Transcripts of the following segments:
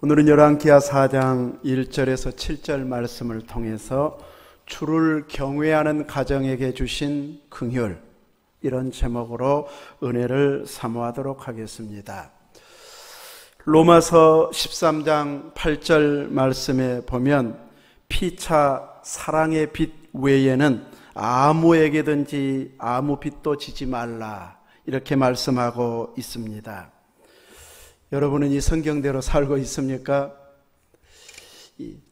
오늘은 열왕기하 4장 1절에서 7절 말씀을 통해서 주를 경외하는 가정에게 주신 긍휼, 이런 제목으로 은혜를 사모하도록 하겠습니다. 로마서 13장 8절 말씀에 보면 피차 사랑의 빛 외에는 아무에게든지 아무 빚도 지지 말라, 이렇게 말씀하고 있습니다. 여러분은 이 성경대로 살고 있습니까?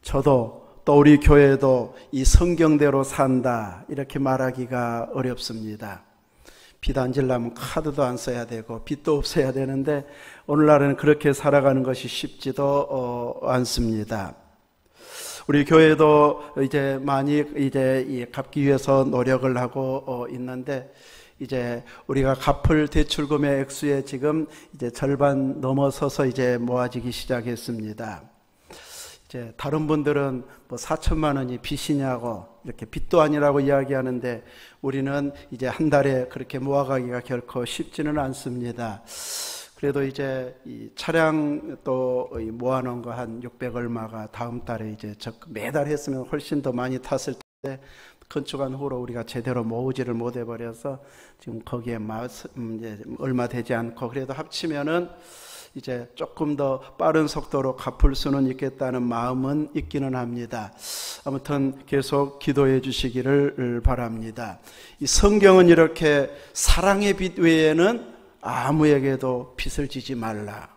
저도 또 우리 교회도 이 성경대로 산다, 이렇게 말하기가 어렵습니다. 빚 안 질려면 카드도 안 써야 되고 빚도 없어야 되는데 오늘날은 그렇게 살아가는 것이 쉽지도 않습니다. 우리 교회도 이제 많이 갚기 위해서 노력을 하고 있는데, 이제 우리가 갚을 대출금의 액수에 지금 이제 절반 넘어서서 이제 모아지기 시작했습니다. 이제 다른 분들은 뭐 4천만 원이 빚이냐고, 이렇게 빚도 아니라고 이야기하는데 우리는 이제 한 달에 그렇게 모아가기가 결코 쉽지는 않습니다. 그래도 이제 이 차량 또 모아놓은 거 한 600 얼마가 다음 달에 이제 매달 했으면 훨씬 더 많이 탔을 텐데, 건축한 후로 우리가 제대로 모으지를 못해버려서 지금 거기에 이제 얼마 되지 않고, 그래도 합치면은 이제 조금 더 빠른 속도로 갚을 수는 있겠다는 마음은 있기는 합니다. 아무튼 계속 기도해 주시기를 바랍니다. 이 성경은 이렇게 사랑의 빚 외에는 아무에게도 빚을 지지 말라,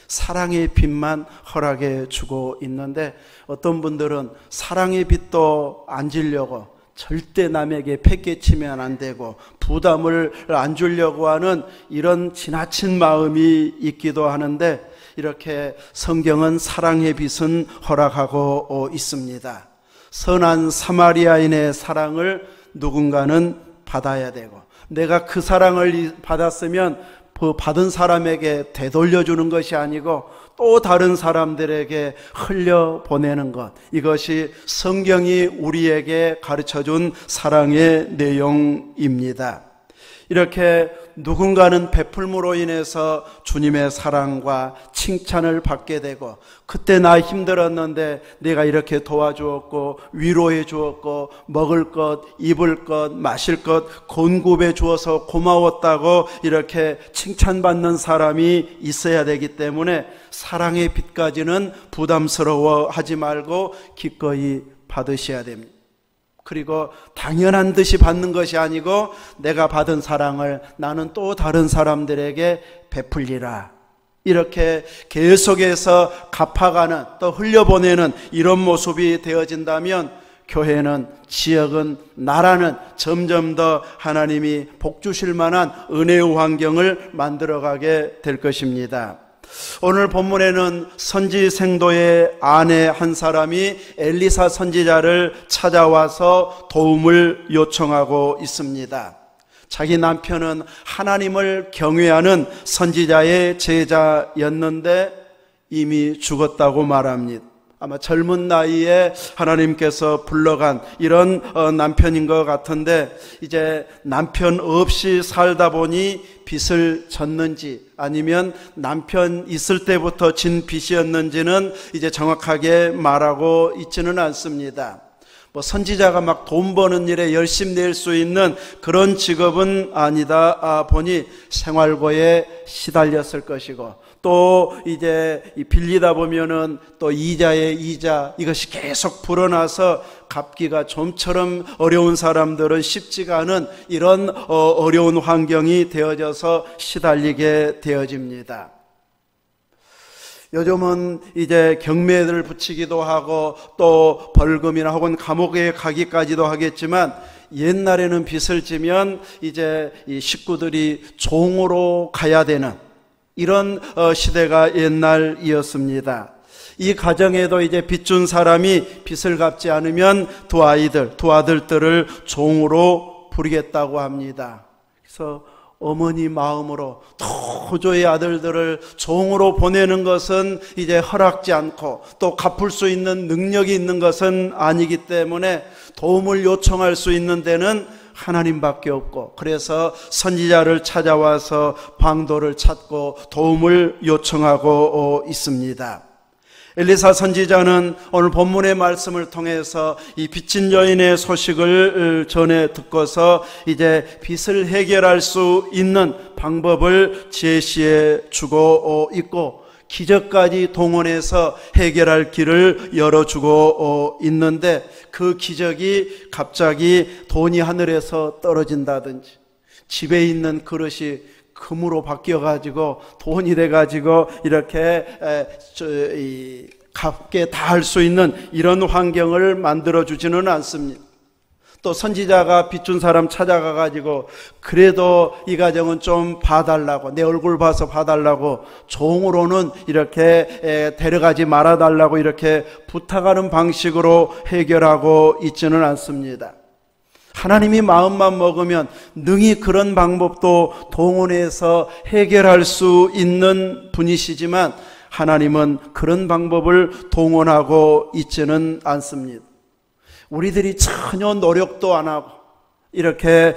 사랑의 빚만 허락해 주고 있는데, 어떤 분들은 사랑의 빚도 안 지려고 절대 남에게 패기치면 안 되고 부담을 안 주려고 하는 이런 지나친 마음이 있기도 하는데, 이렇게 성경은 사랑의 빚은 허락하고 있습니다. 선한 사마리아인의 사랑을 누군가는 받아야 되고, 내가 그 사랑을 받았으면 그 받은 사람에게 되돌려주는 것이 아니고 또 다른 사람들에게 흘려보내는 것, 이것이 성경이 우리에게 가르쳐준 사랑의 내용입니다. 이렇게 누군가는 베풀므로 인해서 주님의 사랑과 칭찬을 받게 되고, 그때 나 힘들었는데 내가 이렇게 도와주었고 위로해 주었고 먹을 것, 입을 것, 마실 것 공급해 주어서 고마웠다고 이렇게 칭찬받는 사람이 있어야 되기 때문에 사랑의 빚까지는 부담스러워하지 말고 기꺼이 받으셔야 됩니다. 그리고 당연한 듯이 받는 것이 아니고 내가 받은 사랑을 나는 또 다른 사람들에게 베풀리라, 이렇게 계속해서 갚아가는, 또 흘려보내는 이런 모습이 되어진다면 교회는, 지역은, 나라는 점점 더 하나님이 복 주실 만한 은혜의 환경을 만들어가게 될 것입니다. 오늘 본문에는 선지생도의 아내 한 사람이 엘리사 선지자를 찾아와서 도움을 요청하고 있습니다. 자기 남편은 하나님을 경외하는 선지자의 제자였는데 이미 죽었다고 말합니다. 아마 젊은 나이에 하나님께서 불러간 이런 남편인 것 같은데, 이제 남편 없이 살다 보니 빚을 졌는지 아니면 남편 있을 때부터 진 빚이었는지는 이제 정확하게 말하고 있지는 않습니다. 뭐 선지자가 막 돈 버는 일에 열심히 낼 수 있는 그런 직업은 아니다 보니 생활고에 시달렸을 것이고, 또 이제 빌리다 보면은 또 이자에 이자, 이것이 계속 불어나서 갚기가 좀처럼 어려운 사람들은 쉽지가 않은 이런 어려운 환경이 되어져서 시달리게 되어집니다. 요즘은 이제 경매를 붙이기도 하고 또 벌금이나 혹은 감옥에 가기까지도 하겠지만, 옛날에는 빚을 지면 이제 이 식구들이 종으로 가야 되는 이런 시대가 옛날이었습니다. 이 가정에도 이제 빚준 사람이 빚을 갚지 않으면 두 아들들을 종으로 부리겠다고 합니다. 그래서 어머니 마음으로 도저히 아들들을 종으로 보내는 것은 이제 허락지 않고 또 갚을 수 있는 능력이 있는 것은 아니기 때문에 도움을 요청할 수 있는 데는 하나님밖에 없고, 그래서 선지자를 찾아와서 방도를 찾고 도움을 요청하고 있습니다. 엘리사 선지자는 오늘 본문의 말씀을 통해서 이 빚진 여인의 소식을 전해 듣고서 이제 빚을 해결할 수 있는 방법을 제시해 주고 있고, 기적까지 동원해서 해결할 길을 열어주고 있는데, 그 기적이 갑자기 돈이 하늘에서 떨어진다든지, 집에 있는 그릇이 금으로 바뀌어가지고 돈이 돼가지고 이렇게 갚게 다 할 수 있는 이런 환경을 만들어주지는 않습니다. 또 선지자가 빚준 사람 찾아가가지고 그래도 이 가정은 좀 봐달라고, 내 얼굴 봐서 봐달라고, 종으로는 이렇게 데려가지 말아달라고 이렇게 부탁하는 방식으로 해결하고 있지는 않습니다. 하나님이 마음만 먹으면 능히 그런 방법도 동원해서 해결할 수 있는 분이시지만, 하나님은 그런 방법을 동원하고 있지는 않습니다. 우리들이 전혀 노력도 안 하고 이렇게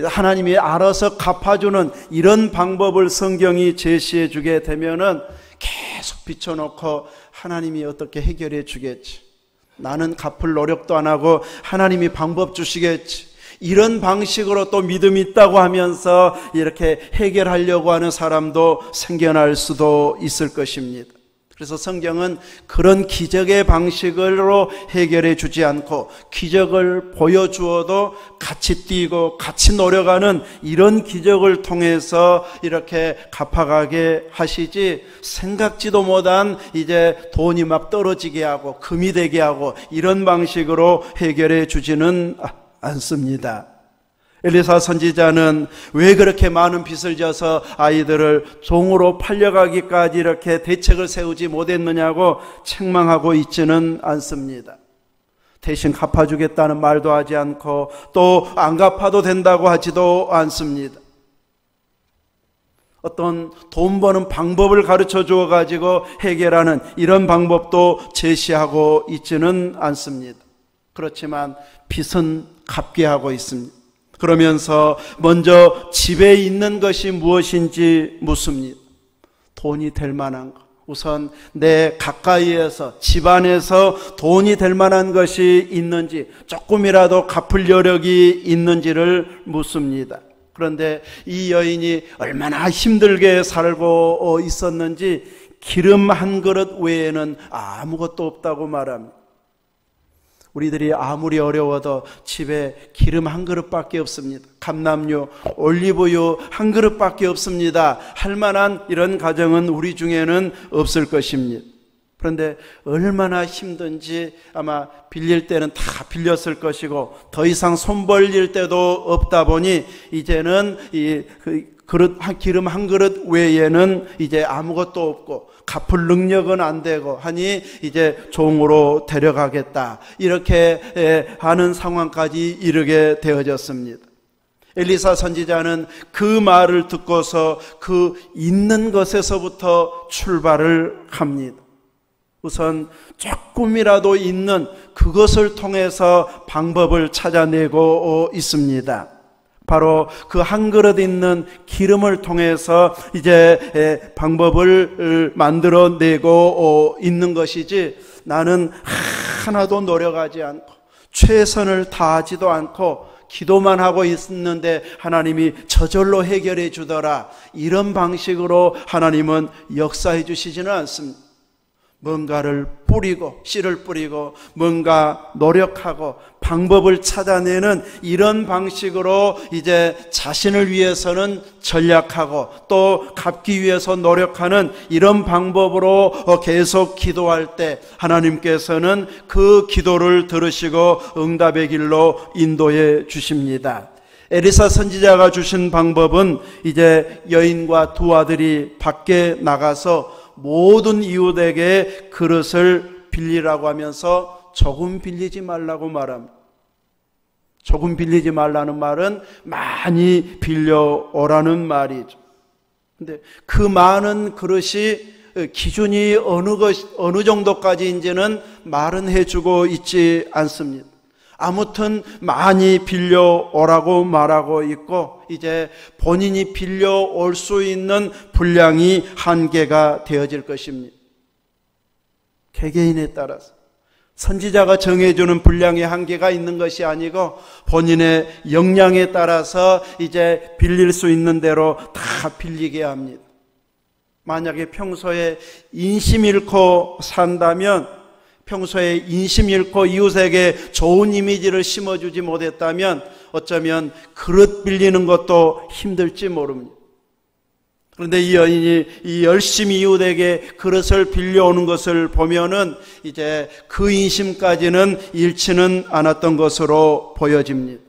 하나님이 알아서 갚아주는 이런 방법을 성경이 제시해 주게 되면은 계속 비춰놓고 하나님이 어떻게 해결해 주겠지, 나는 갚을 노력도 안 하고 하나님이 방법 주시겠지, 이런 방식으로 또 믿음이 있다고 하면서 이렇게 해결하려고 하는 사람도 생겨날 수도 있을 것입니다. 그래서 성경은 그런 기적의 방식으로 해결해 주지 않고, 기적을 보여주어도 같이 뛰고 같이 노력하는 이런 기적을 통해서 이렇게 갚아가게 하시지, 생각지도 못한 이제 돈이 막 떨어지게 하고 금이 되게 하고 이런 방식으로 해결해 주지는 않습니다. 엘리사 선지자는 왜 그렇게 많은 빚을 져서 아이들을 종으로 팔려가기까지 이렇게 대책을 세우지 못했느냐고 책망하고 있지는 않습니다. 대신 갚아주겠다는 말도 하지 않고 또 안 갚아도 된다고 하지도 않습니다. 어떤 돈 버는 방법을 가르쳐 주어 가지고 해결하는 이런 방법도 제시하고 있지는 않습니다. 그렇지만 빚은 갚게 하고 있습니다. 그러면서 먼저 집에 있는 것이 무엇인지 묻습니다. 돈이 될 만한 것, 우선 내 가까이에서, 집안에서 돈이 될 만한 것이 있는지, 조금이라도 갚을 여력이 있는지를 묻습니다. 그런데 이 여인이 얼마나 힘들게 살고 있었는지 기름 한 그릇 외에는 아무것도 없다고 말합니다. 우리들이 아무리 어려워도 집에 기름 한 그릇밖에 없습니다. 감람유, 올리브유 한 그릇밖에 없습니다. 할 만한 이런 가정은 우리 중에는 없을 것입니다. 그런데 얼마나 힘든지 아마 빌릴 때는 다 빌렸을 것이고, 더 이상 손 벌릴 때도 없다 보니 이제는 기름 한 그릇 외에는 이제 아무것도 없고 갚을 능력은 안 되고 하니 이제 종으로 데려가겠다, 이렇게 하는 상황까지 이르게 되어졌습니다. 엘리사 선지자는 그 말을 듣고서 그 있는 것에서부터 출발을 합니다. 우선 조금이라도 있는 그것을 통해서 방법을 찾아내고 있습니다. 바로 그 한 그릇 있는 기름을 통해서 이제 방법을 만들어내고 있는 것이지, 나는 하나도 노력하지 않고 최선을 다하지도 않고 기도만 하고 있었는데 하나님이 저절로 해결해 주더라, 이런 방식으로 하나님은 역사해 주시지는 않습니다. 뭔가를 뿌리고 씨를 뿌리고 뭔가 노력하고 방법을 찾아내는 이런 방식으로 이제 자신을 위해서는 전략하고 또 갚기 위해서 노력하는 이런 방법으로 계속 기도할 때 하나님께서는 그 기도를 들으시고 응답의 길로 인도해 주십니다. 엘리사 선지자가 주신 방법은 이제 여인과 두 아들이 밖에 나가서 모든 이웃에게 그릇을 빌리라고 하면서 조금 빌리지 말라고 말합니다. 조금 빌리지 말라는 말은 많이 빌려오라는 말이죠. 근데 그 많은 그릇이 기준이 어느 정도까지인지는 말은 해주고 있지 않습니다. 아무튼 많이 빌려오라고 말하고 있고, 이제 본인이 빌려올 수 있는 분량이 한계가 되어질 것입니다. 개개인에 따라서 선지자가 정해주는 분량의 한계가 있는 것이 아니고 본인의 역량에 따라서 이제 빌릴 수 있는 대로 다 빌리게 합니다. 만약에 평소에 인심 잃고 산다면, 평소에 인심 잃고 이웃에게 좋은 이미지를 심어주지 못했다면 어쩌면 그릇 빌리는 것도 힘들지 모릅니다. 그런데 이 여인이 이 열심히 이웃에게 그릇을 빌려오는 것을 보면은 이제 그 인심까지는 잃지는 않았던 것으로 보여집니다.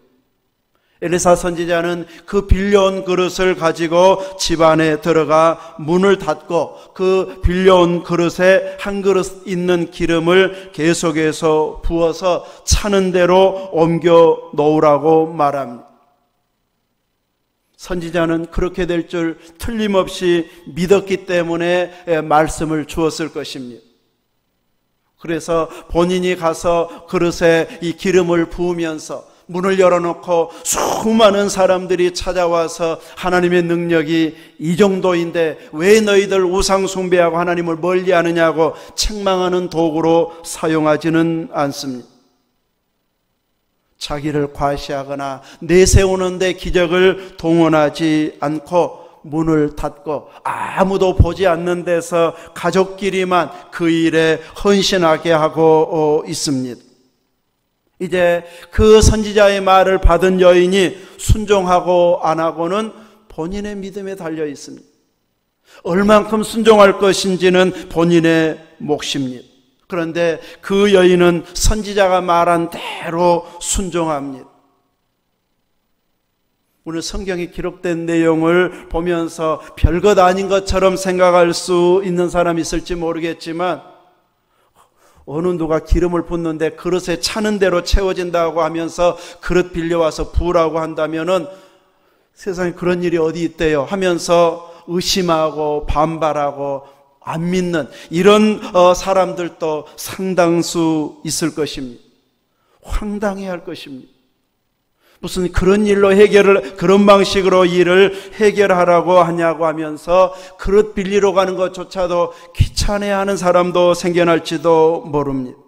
엘리사 선지자는 그 빌려온 그릇을 가지고 집 안에 들어가 문을 닫고 그 빌려온 그릇에 한 그릇 있는 기름을 계속해서 부어서 차는 대로 옮겨 놓으라고 말합니다. 선지자는 그렇게 될 줄 틀림없이 믿었기 때문에 말씀을 주었을 것입니다. 그래서 본인이 가서 그릇에 이 기름을 부으면서 문을 열어놓고 수많은 사람들이 찾아와서 하나님의 능력이 이 정도인데 왜 너희들 우상 숭배하고 하나님을 멀리하느냐고 책망하는 도구로 사용하지는 않습니다. 자기를 과시하거나 내세우는 데 기적을 동원하지 않고 문을 닫고 아무도 보지 않는 데서 가족끼리만 그 일에 헌신하게 하고 있습니다. 이제 그 선지자의 말을 받은 여인이 순종하고 안 하고는 본인의 믿음에 달려 있습니다. 얼만큼 순종할 것인지는 본인의 몫입니다. 그런데 그 여인은 선지자가 말한 대로 순종합니다. 오늘 성경에 기록된 내용을 보면서 별것 아닌 것처럼 생각할 수 있는 사람이 있을지 모르겠지만, 어느 누가 기름을 붓는데 그릇에 차는 대로 채워진다고 하면서 그릇 빌려와서 부으라고 한다면은 세상에 그런 일이 어디 있대요 하면서 의심하고 반발하고 안 믿는 이런 사람들도 상당수 있을 것입니다. 황당해할 것입니다. 무슨 그런 일로 그런 방식으로 일을 해결하라고 하냐고 하면서 그릇 빌리러 가는 것조차도 귀찮아하는 사람도 생겨날지도 모릅니다.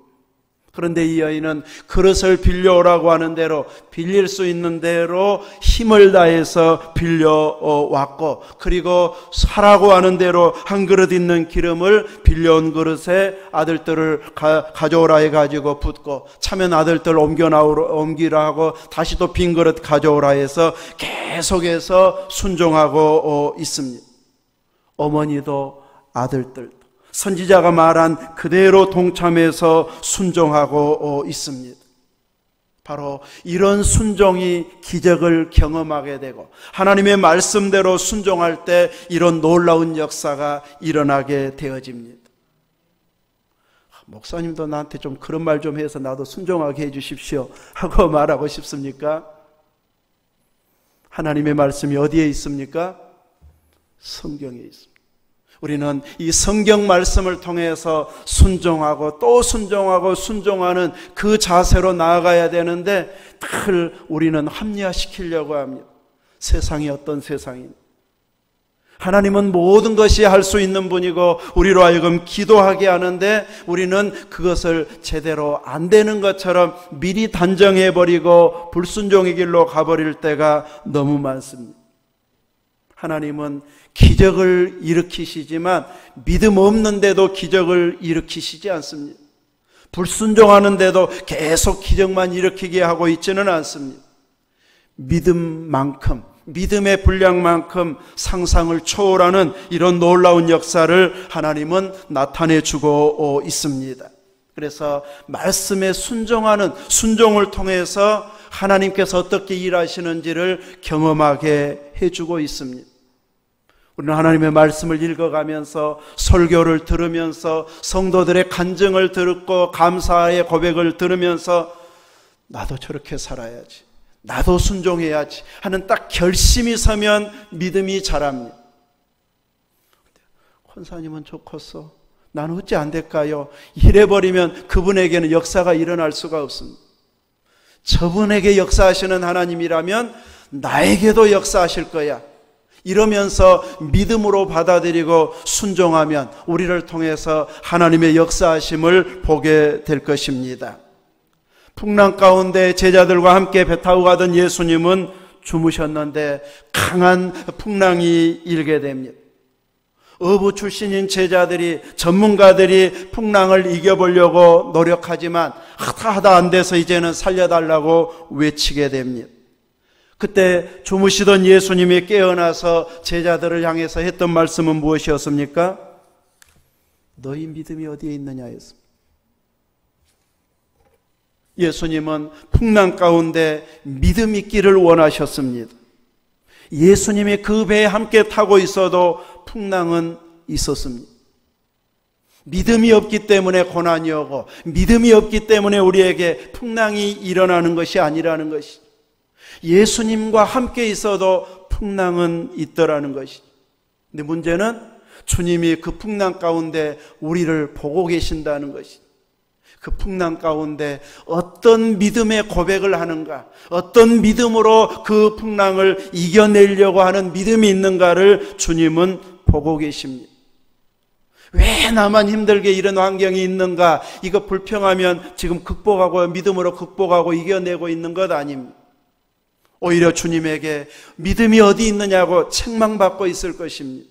그런데 이 여인은 그릇을 빌려오라고 하는 대로 빌릴 수 있는 대로 힘을 다해서 빌려왔고, 그리고 사라고 하는 대로 한 그릇 있는 기름을 빌려온 그릇에 아들들을 가져오라 해가지고 붓고, 차면 아들들 옮기라 하고 다시 또 빈 그릇 가져오라 해서 계속해서 순종하고 있습니다. 어머니도 아들들도 선지자가 말한 그대로 동참해서 순종하고 있습니다. 바로 이런 순종이 기적을 경험하게 되고 하나님의 말씀대로 순종할 때 이런 놀라운 역사가 일어나게 되어집니다. 목사님도 나한테 좀 그런 말 좀 해서 나도 순종하게 해주십시오 하고 말하고 싶습니까? 하나님의 말씀이 어디에 있습니까? 성경에 있습니다. 우리는 이 성경 말씀을 통해서 순종하고 또 순종하고 순종하는 그 자세로 나아가야 되는데 늘 우리는 합리화시키려고 합니다. 세상이 어떤 세상입니까? 하나님은 모든 것이 할 수 있는 분이고 우리로 하여금 기도하게 하는데 우리는 그것을 제대로 안 되는 것처럼 미리 단정해버리고 불순종의 길로 가버릴 때가 너무 많습니다. 하나님은 기적을 일으키시지만 믿음 없는데도 기적을 일으키시지 않습니다. 불순종하는데도 계속 기적만 일으키게 하고 있지는 않습니다. 믿음만큼, 믿음의 분량만큼 상상을 초월하는 이런 놀라운 역사를 하나님은 나타내주고 있습니다. 그래서 말씀에 순종하는 순종을 통해서 하나님께서 어떻게 일하시는지를 경험하게 해주고 있습니다. 우리는 하나님의 말씀을 읽어가면서 설교를 들으면서 성도들의 간증을 듣고 감사의 고백을 들으면서 나도 저렇게 살아야지, 나도 순종해야지 하는 딱 결심이 서면 믿음이 자랍니다. 권사님은 좋겠어, 나는 어찌 안 될까요? 이래버리면 그분에게는 역사가 일어날 수가 없습니다. 저분에게 역사하시는 하나님이라면 나에게도 역사하실 거야. 이러면서 믿음으로 받아들이고 순종하면 우리를 통해서 하나님의 역사하심을 보게 될 것입니다. 풍랑 가운데 제자들과 함께 배 타고 가던 예수님은 주무셨는데 강한 풍랑이 일게 됩니다. 어부 출신인 제자들이, 전문가들이 풍랑을 이겨보려고 노력하지만 하다 안 돼서 이제는 살려달라고 외치게 됩니다. 그때 주무시던 예수님이 깨어나서 제자들을 향해서 했던 말씀은 무엇이었습니까? 너희 믿음이 어디에 있느냐였습니다. 예수님은 풍랑 가운데 믿음 있기를 원하셨습니다. 예수님이 그 배에 함께 타고 있어도 풍랑은 있었습니다. 믿음이 없기 때문에 고난이 오고, 믿음이 없기 때문에 우리에게 풍랑이 일어나는 것이 아니라는 것이, 예수님과 함께 있어도 풍랑은 있더라는 것이. 근데 문제는 주님이 그 풍랑 가운데 우리를 보고 계신다는 것이, 그 풍랑 가운데 어떤 믿음의 고백을 하는가, 어떤 믿음으로 그 풍랑을 이겨내려고 하는 믿음이 있는가를 주님은 보고 계십니다. 왜 나만 힘들게 이런 환경이 있는가? 이거 불평하면 지금 극복하고 믿음으로 극복하고 이겨내고 있는 것 아닙니다. 오히려 주님에게 믿음이 어디 있느냐고 책망받고 있을 것입니다.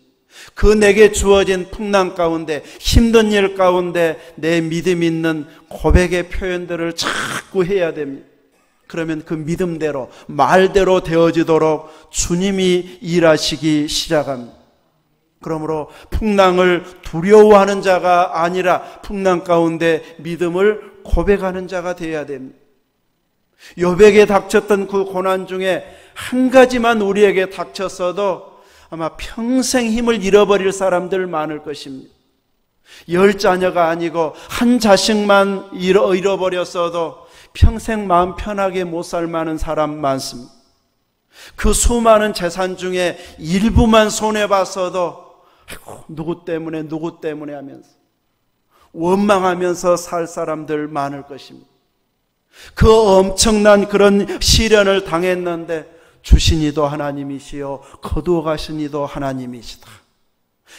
그 내게 주어진 풍랑 가운데, 힘든 일 가운데 내 믿음 있는 고백의 표현들을 자꾸 해야 됩니다. 그러면 그 믿음대로, 말대로 되어지도록 주님이 일하시기 시작합니다. 그러므로 풍랑을 두려워하는 자가 아니라 풍랑 가운데 믿음을 고백하는 자가 되어야 됩니다. 욥에게 닥쳤던 그 고난 중에 한 가지만 우리에게 닥쳤어도 아마 평생 힘을 잃어버릴 사람들 많을 것입니다. 10자녀가 아니고 한 자식만 잃어버렸어도 평생 마음 편하게 못 살 만한 사람 많습니다. 그 수많은 재산 중에 일부만 손해봤어도 누구 때문에 하면서 원망하면서 살 사람들 많을 것입니다. 그 엄청난 그런 시련을 당했는데 주신 이도 하나님이시요 거두어 가신 이도 하나님이시다.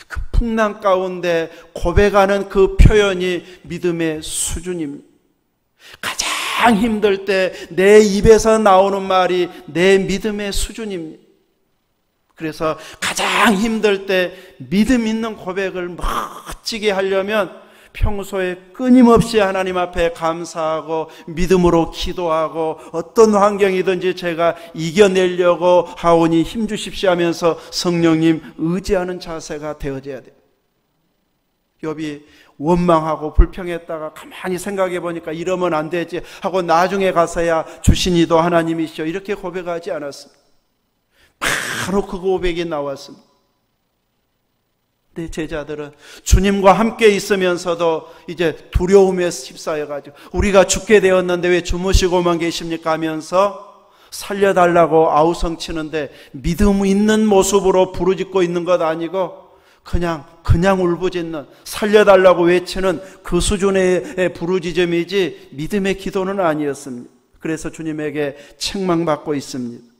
그 풍랑 가운데 고백하는 그 표현이 믿음의 수준입니다. 가장 힘들 때 내 입에서 나오는 말이 내 믿음의 수준입니다. 그래서 가장 힘들 때 믿음 있는 고백을 멋지게 하려면 평소에 끊임없이 하나님 앞에 감사하고 믿음으로 기도하고 어떤 환경이든지 제가 이겨내려고 하오니 힘주십시오 하면서 성령님 의지하는 자세가 되어져야 돼요. 욥이 원망하고 불평했다가 가만히 생각해 보니까 이러면 안 되지 하고 나중에 가서야 주신 이도 하나님이시죠 이렇게 고백하지 않았습니다. 바로 그 고백이 나왔습니다. 내 제자들은 주님과 함께 있으면서도 이제 두려움에 휩싸여가지고 우리가 죽게 되었는데 왜 주무시고만 계십니까 하면서 살려달라고 아우성치는데 믿음 있는 모습으로 부르짖고 있는 것 아니고 그냥 울부짖는 살려달라고 외치는 그 수준의 부르짖음이지 믿음의 기도는 아니었습니다. 그래서 주님에게 책망받고 있습니다.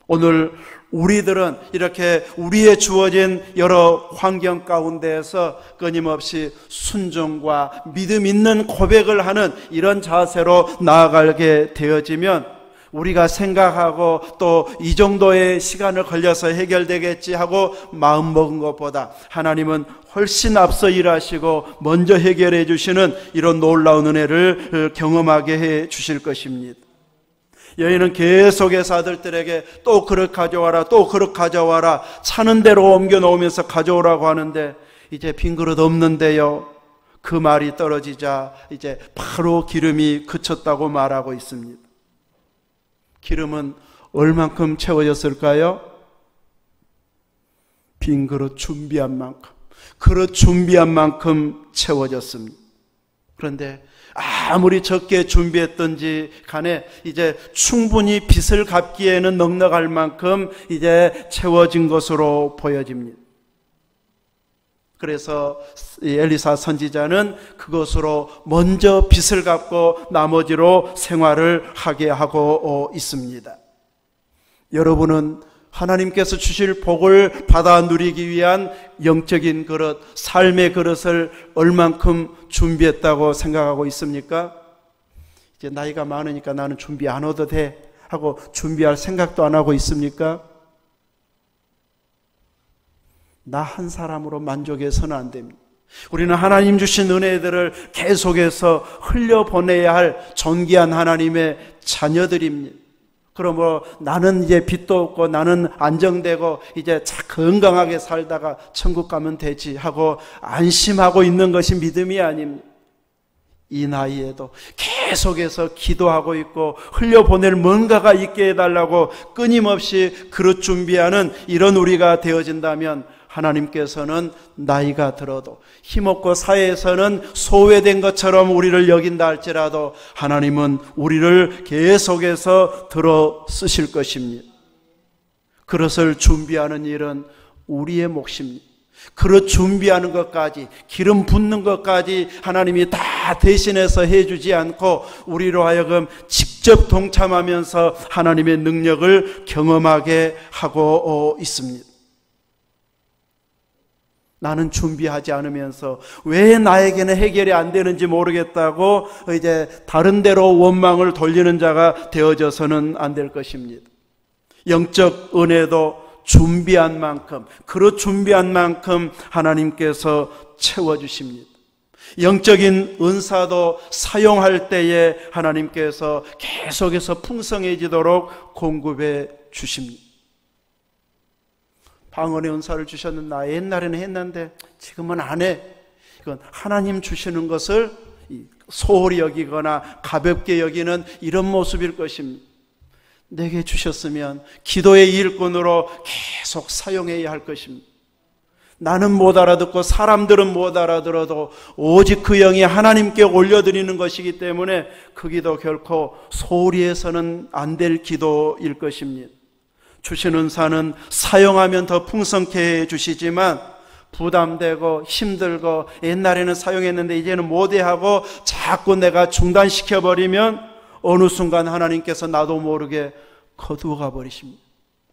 오늘 우리들은 이렇게 우리의 주어진 여러 환경 가운데에서 끊임없이 순종과 믿음 있는 고백을 하는 이런 자세로 나아가게 되어지면 우리가 생각하고 또 이 정도의 시간을 걸려서 해결되겠지 하고 마음먹은 것보다 하나님은 훨씬 앞서 일하시고 먼저 해결해 주시는 이런 놀라운 은혜를 경험하게 해 주실 것입니다. 여인은 계속해서 아들들에게 또 그릇 가져와라 또 그릇 가져와라 차는 대로 옮겨 놓으면서 가져오라고 하는데 이제 빈 그릇 없는데요. 그 말이 떨어지자 이제 바로 기름이 그쳤다고 말하고 있습니다. 기름은 얼만큼 채워졌을까요? 빈 그릇 준비한 만큼, 그릇 준비한 만큼 채워졌습니다. 그런데 아무리 적게 준비했던지 간에 이제 충분히 빚을 갚기에는 넉넉할 만큼 이제 채워진 것으로 보여집니다. 그래서 엘리사 선지자는 그것으로 먼저 빚을 갚고 나머지로 생활을 하게 하고 있습니다. 여러분은 하나님께서 주실 복을 받아 누리기 위한 영적인 그릇, 삶의 그릇을 얼만큼 준비했다고 생각하고 있습니까? 이제 나이가 많으니까 나는 준비 안 해도 돼 하고 준비할 생각도 안 하고 있습니까? 나 한 사람으로 만족해서는 안 됩니다. 우리는 하나님 주신 은혜들을 계속해서 흘려보내야 할 존귀한 하나님의 자녀들입니다. 그러므로 나는 이제 빚도 없고 나는 안정되고 이제 건강하게 살다가 천국 가면 되지 하고 안심하고 있는 것이 믿음이 아닙니다. 이 나이에도 계속해서 기도하고 있고 흘려보낼 뭔가가 있게 해달라고 끊임없이 그릇 준비하는 이런 우리가 되어진다면 하나님께서는 나이가 들어도 힘없고 사회에서는 소외된 것처럼 우리를 여긴다 할지라도 하나님은 우리를 계속해서 들어 쓰실 것입니다. 그릇을 준비하는 일은 우리의 몫입니다. 그릇 준비하는 것까지, 기름 붓는 것까지 하나님이 다 대신해서 해주지 않고 우리로 하여금 직접 동참하면서 하나님의 능력을 경험하게 하고 있습니다. 나는 준비하지 않으면서 왜 나에게는 해결이 안 되는지 모르겠다고 이제 다른 데로 원망을 돌리는 자가 되어져서는 안 될 것입니다. 영적 은혜도 준비한 만큼, 그릇 준비한 만큼 하나님께서 채워주십니다. 영적인 은사도 사용할 때에 하나님께서 계속해서 풍성해지도록 공급해 주십니다. 방언의 은사를 주셨는 나 옛날에는 했는데 지금은 안 해. 이건 하나님 주시는 것을 소홀히 여기거나 가볍게 여기는 이런 모습일 것입니다. 내게 주셨으면 기도의 일꾼으로 계속 사용해야 할 것입니다. 나는 못 알아듣고 사람들은 못 알아들어도 오직 그 영이 하나님께 올려드리는 것이기 때문에 그 기도 결코 소홀히 해서는 안 될 기도일 것입니다. 주신 은사는 사용하면 더 풍성케 해주시지만 부담되고 힘들고 옛날에는 사용했는데 이제는 못해 하고 자꾸 내가 중단시켜버리면 어느 순간 하나님께서 나도 모르게 거두어가 버리십니다.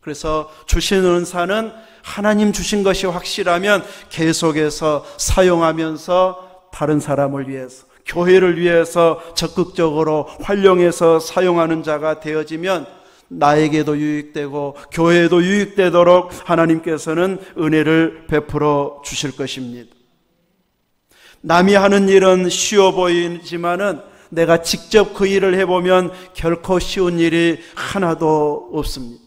그래서 주신 은사는 하나님 주신 것이 확실하면 계속해서 사용하면서 다른 사람을 위해서, 교회를 위해서 적극적으로 활용해서 사용하는 자가 되어지면 나에게도 유익되고 교회에도 유익되도록 하나님께서는 은혜를 베풀어 주실 것입니다. 남이 하는 일은 쉬워 보이지만은 내가 직접 그 일을 해보면 결코 쉬운 일이 하나도 없습니다.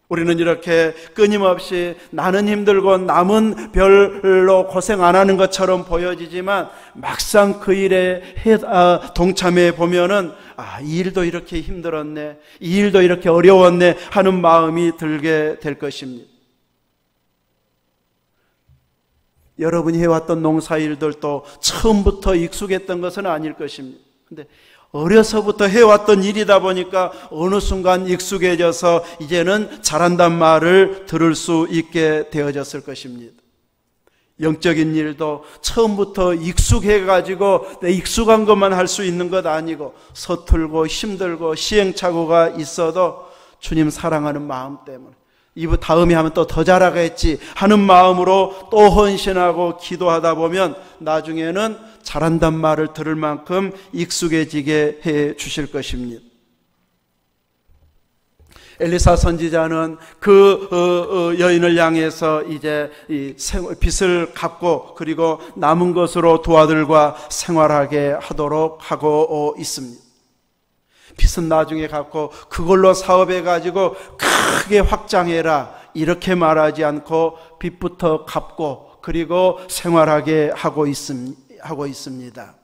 우리는 이렇게 끊임없이 나는 힘들고 남은 별로 고생 안 하는 것처럼 보여지지만 막상 그 일에 동참해 보면은 이 일도 이렇게 힘들었네, 이 일도 이렇게 어려웠네 하는 마음이 들게 될 것입니다. 여러분이 해왔던 농사일들도 처음부터 익숙했던 것은 아닐 것입니다. 근데 어려서부터 해왔던 일이다 보니까 어느 순간 익숙해져서 이제는 잘한단 말을 들을 수 있게 되어졌을 것입니다. 영적인 일도 처음부터 익숙해가지고 내 익숙한 것만 할 수 있는 것 아니고 서툴고 힘들고 시행착오가 있어도 주님 사랑하는 마음 때문에 다음에 하면 또 더 잘하겠지 하는 마음으로 또 헌신하고 기도하다 보면 나중에는 잘한단 말을 들을 만큼 익숙해지게 해 주실 것입니다. 엘리사 선지자는 그 여인을 향해서 이제 빚을 갚고 그리고 남은 것으로 두 아들과 생활하게 하도록 하고 있습니다. 빚은 나중에 갚고 그걸로 사업해가지고 크게 확장해라 이렇게 말하지 않고 빚부터 갚고 그리고 생활하게 하고 있습니다.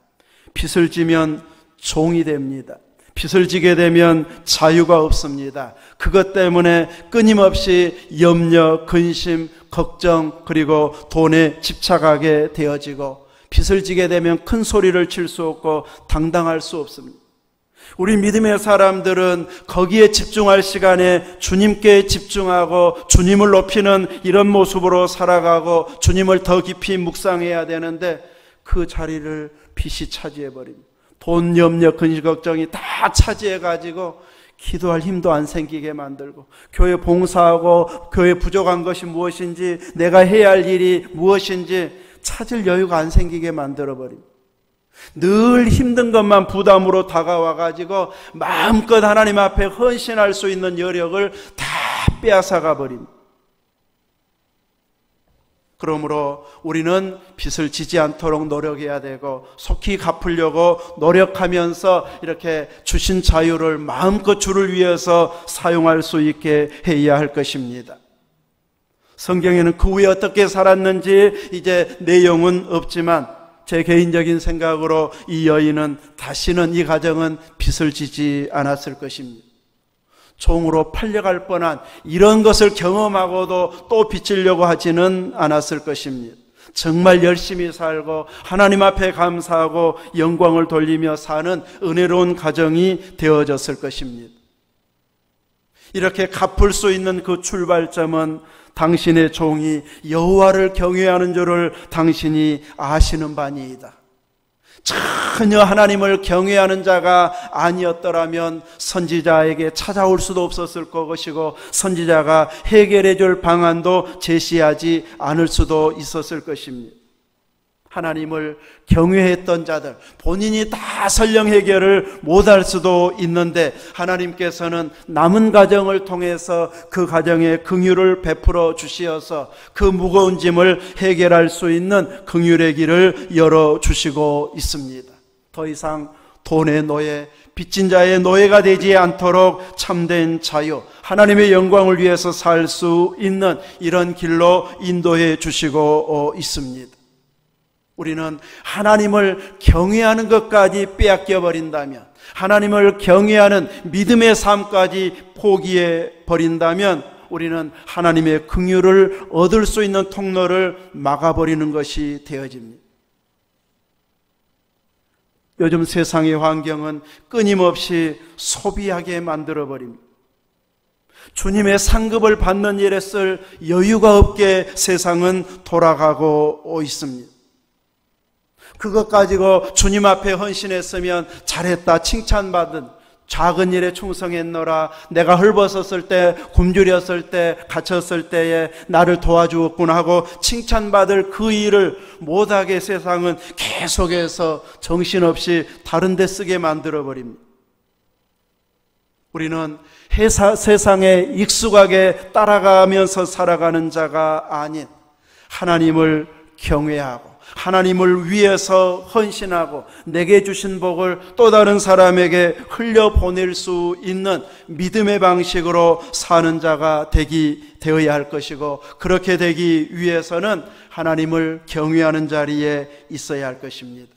빚을 지면 종이 됩니다. 빚을 지게 되면 자유가 없습니다. 그것 때문에 끊임없이 염려, 근심, 걱정 그리고 돈에 집착하게 되어지고 빚을 지게 되면 큰 소리를 칠 수 없고 당당할 수 없습니다. 우리 믿음의 사람들은 거기에 집중할 시간에 주님께 집중하고 주님을 높이는 이런 모습으로 살아가고 주님을 더 깊이 묵상해야 되는데 그 자리를 빚이 차지해버립니다. 돈, 염려, 근심, 걱정이 다 차지해가지고 기도할 힘도 안 생기게 만들고, 교회 봉사하고 교회 부족한 것이 무엇인지, 내가 해야 할 일이 무엇인지 찾을 여유가 안 생기게 만들어버립니다. 늘 힘든 것만 부담으로 다가와가지고 마음껏 하나님 앞에 헌신할 수 있는 여력을 다 빼앗아가 버립니다. 그러므로 우리는 빚을 지지 않도록 노력해야 되고, 속히 갚으려고 노력하면서 이렇게 주신 자유를 마음껏 주를 위해서 사용할 수 있게 해야 할 것입니다. 성경에는 그 후에 어떻게 살았는지 이제 내용은 없지만, 제 개인적인 생각으로 이 여인은 다시는 이 가정은 빚을 지지 않았을 것입니다. 종으로 팔려갈 뻔한 이런 것을 경험하고도 또 빚지려고 하지는 않았을 것입니다. 정말 열심히 살고 하나님 앞에 감사하고 영광을 돌리며 사는 은혜로운 가정이 되어졌을 것입니다. 이렇게 갚을 수 있는 그 출발점은 당신의 종이 여호와를 경외하는 줄을 당신이 아시는 바니이다. 전혀 하나님을 경외하는 자가 아니었더라면 선지자에게 찾아올 수도 없었을 것이고, 선지자가 해결해 줄 방안도 제시하지 않을 수도 있었을 것입니다. 하나님을 경외했던 자들, 본인이 다 설령 해결을 못할 수도 있는데 하나님께서는 남은 가정을 통해서 그 가정에 긍휼을 베풀어 주시어서 그 무거운 짐을 해결할 수 있는 긍휼의 길을 열어주시고 있습니다. 더 이상 돈의 노예, 빚진 자의 노예가 되지 않도록 참된 자유, 하나님의 영광을 위해서 살 수 있는 이런 길로 인도해 주시고 있습니다. 우리는 하나님을 경외하는 것까지 빼앗겨 버린다면, 하나님을 경외하는 믿음의 삶까지 포기해 버린다면 우리는 하나님의 긍휼을 얻을 수 있는 통로를 막아버리는 것이 되어집니다. 요즘 세상의 환경은 끊임없이 소비하게 만들어버립니다. 주님의 상급을 받는 일에 쓸 여유가 없게 세상은 돌아가고 있습니다. 그것 가지고 주님 앞에 헌신했으면 잘했다 칭찬받은, 작은 일에 충성했노라, 내가 헐벗었을 때, 굶주렸을 때, 갇혔을 때에 나를 도와주었구나 하고 칭찬받을 그 일을 못하게 세상은 계속해서 정신없이 다른 데 쓰게 만들어버립니다. 우리는 세상에 익숙하게 따라가면서 살아가는 자가 아닌 하나님을 경외하고 하나님을 위해서 헌신하고 내게 주신 복을 또 다른 사람에게 흘려보낼 수 있는 믿음의 방식으로 사는 자가 되어야 할 것이고, 그렇게 되기 위해서는 하나님을 경외하는 자리에 있어야 할 것입니다.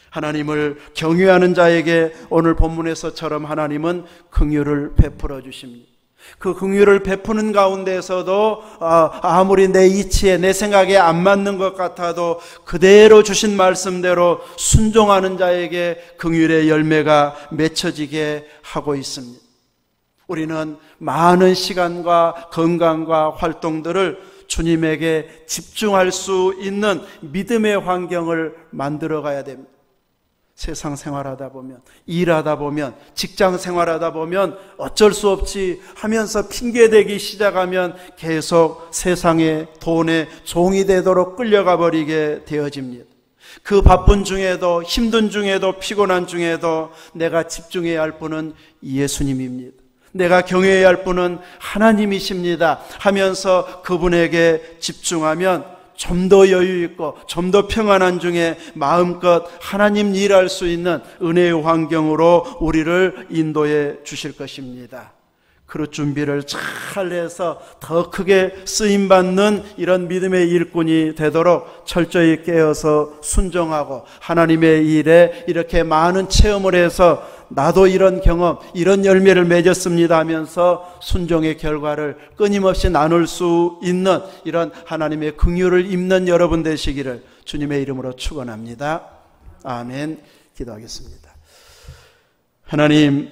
하나님을 경외하는 자에게 오늘 본문에서처럼 하나님은 긍휼을 베풀어 주십니다. 그 긍휼을 베푸는 가운데서도 아무리 내 이치에 내 생각에 안 맞는 것 같아도 그대로 주신 말씀대로 순종하는 자에게 긍휼의 열매가 맺혀지게 하고 있습니다. 우리는 많은 시간과 건강과 활동들을 주님에게 집중할 수 있는 믿음의 환경을 만들어 가야 됩니다. 세상 생활하다 보면, 일하다 보면, 직장 생활하다 보면 어쩔 수 없이 하면서 핑계대기 시작하면 계속 세상의 돈의 종이 되도록 끌려가 버리게 되어집니다. 그 바쁜 중에도, 힘든 중에도, 피곤한 중에도 내가 집중해야 할 분은 예수님입니다. 내가 경외해야 할 분은 하나님이십니다 하면서 그분에게 집중하면 좀 더 여유 있고 좀 더 평안한 중에 마음껏 하나님 일할 수 있는 은혜의 환경으로 우리를 인도해 주실 것입니다. 그릇 준비를 잘 해서 더 크게 쓰임받는 이런 믿음의 일꾼이 되도록 철저히 깨어서 순종하고 하나님의 일에 이렇게 많은 체험을 해서 나도 이런 경험, 이런 열매를 맺었습니다 하면서 순종의 결과를 끊임없이 나눌 수 있는 이런 하나님의 긍휼을 입는 여러분 되시기를 주님의 이름으로 축원합니다. 아멘. 기도하겠습니다. 하나님,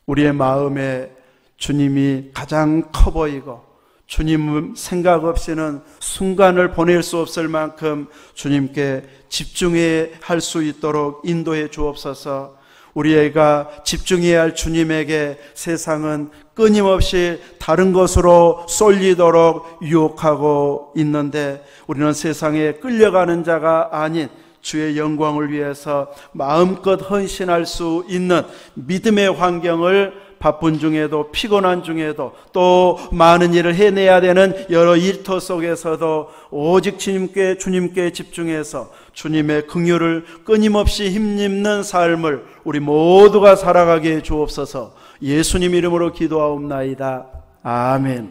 우리의 마음에 주님이 가장 커 보이고 주님 생각 없이는 순간을 보낼 수 없을 만큼 주님께 집중해야 할 수 있도록 인도해 주옵소서. 우리가 집중해야 할 주님에게 세상은 끊임없이 다른 것으로 쏠리도록 유혹하고 있는데 우리는 세상에 끌려가는 자가 아닌 주의 영광을 위해서 마음껏 헌신할 수 있는 믿음의 환경을 바쁜 중에도 피곤한 중에도 또 많은 일을 해내야 되는 여러 일터 속에서도 오직 주님께 집중해서 주님의 긍휼을 끊임없이 힘입는 삶을 우리 모두가 살아가게 해 주옵소서. 예수님 이름으로 기도하옵나이다. 아멘.